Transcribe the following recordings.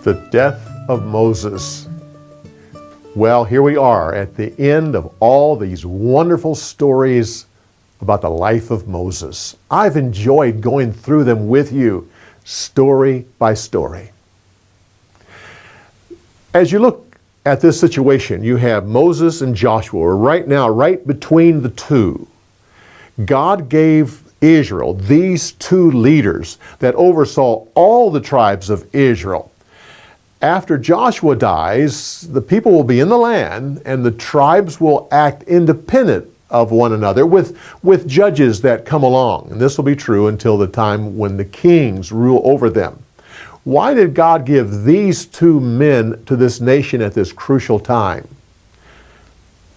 The death of Moses. Well, here we are at the end of all these wonderful stories about the life of Moses. I've enjoyed going through them with you, story by story. As you look at this situation, you have Moses and Joshua, right now, right between the two. God gave Israel these two leaders that oversaw all the tribes of Israel. After Joshua dies, the people will be in the land, and the tribes will act independent of one another with judges that come along. And this will be true until the time when the kings rule over them. Why did God give these two men to this nation at this crucial time?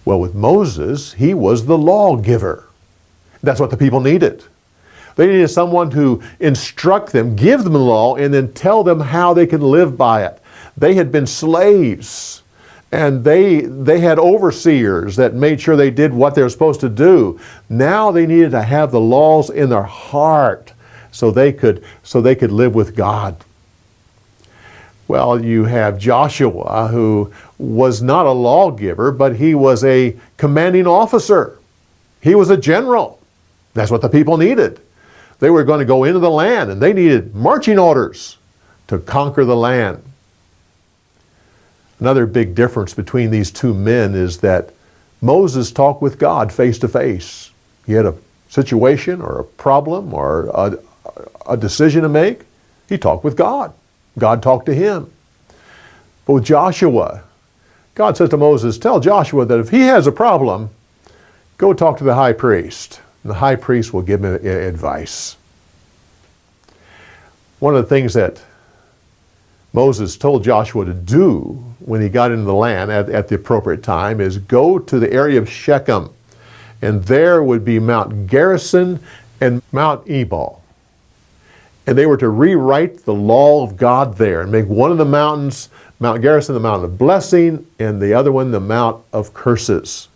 Well, with Moses, he was the lawgiver. That's what the people needed. They needed someone to instruct them, give them the law, and then tell them how they could live by it. They had been slaves, and they had overseers that made sure they did what they were supposed to do. Now they needed to have the laws in their heart so they could live with God. Well, you have Joshua, who was not a lawgiver, but he was a commanding officer. He was a general. That's what the people needed. They were going to go into the land, and they needed marching orders to conquer the land. Another big difference between these two men is that Moses talked with God face to face. He had a situation or a problem or a decision to make. He talked with God. God talked to him. But with Joshua, God says to Moses, tell Joshua that if he has a problem, go talk to the high priest. And the high priest will give him advice. One of the things that Moses told Joshua to do when he got into the land at the appropriate time is go to the area of Shechem. And there would be Mount Gerizim and Mount Ebal. And they were to rewrite the law of God there and make one of the mountains, Mount Gerizim, the mountain of blessing, and the other one, the mount of curses.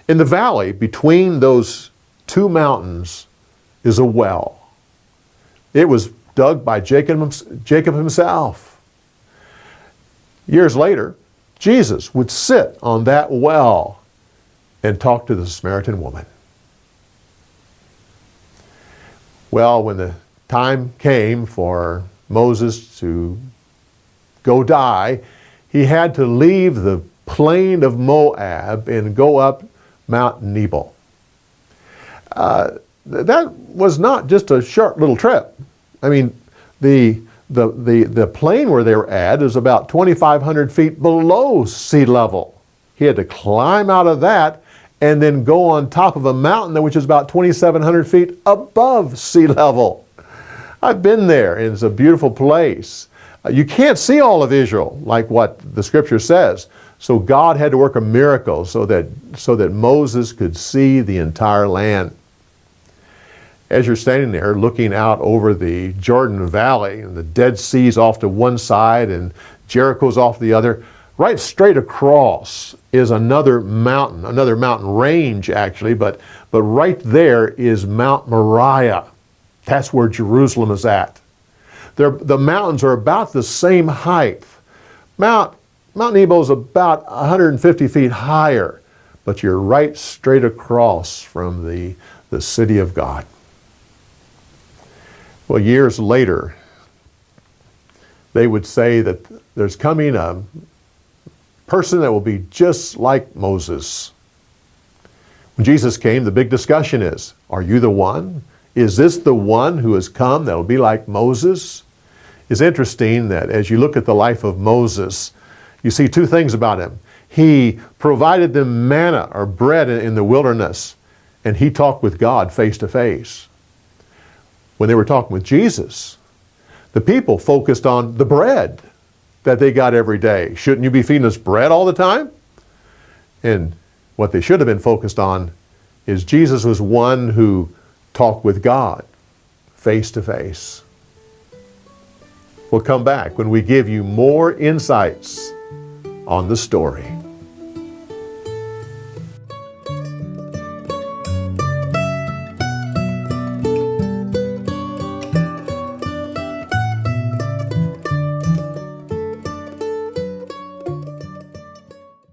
In the valley between those two mountains is a well. It was dug by Jacob himself. Years later, Jesus would sit on that well and talk to the Samaritan woman. Well, when the time came for Moses to go die, he had to leave the plain of Moab and go up Mount Nebo. That was not just a short little trip. I mean, the plain where they were at is about 2,500 feet below sea level. He had to climb out of that and then go on top of a mountain which is about 2,700 feet above sea level. I've been there, and it's a beautiful place. You can't see all of Israel like what the scripture says. So God had to work a miracle so that Moses could see the entire land. As you're standing there looking out over the Jordan Valley, and the Dead Sea's off to one side and Jericho's off the other, right straight across is another mountain range actually, but right there is Mount Moriah. That's where Jerusalem is at. The mountains are about the same height. Mount Nebo is about 150 feet higher, but you're right straight across from the city of God. Well, years later, they would say that there's coming a person that will be just like Moses. When Jesus came, the big discussion is, are you the one? Is this the one who has come that will be like Moses? It's interesting that as you look at the life of Moses, you see two things about him. He provided them manna or bread in the wilderness, and he talked with God face to face. When they were talking with Jesus, the people focused on the bread that they got every day. Shouldn't you be feeding us bread all the time? And what they should have been focused on is Jesus was one who talked with God face to face. We'll come back when we give you more insights on the story.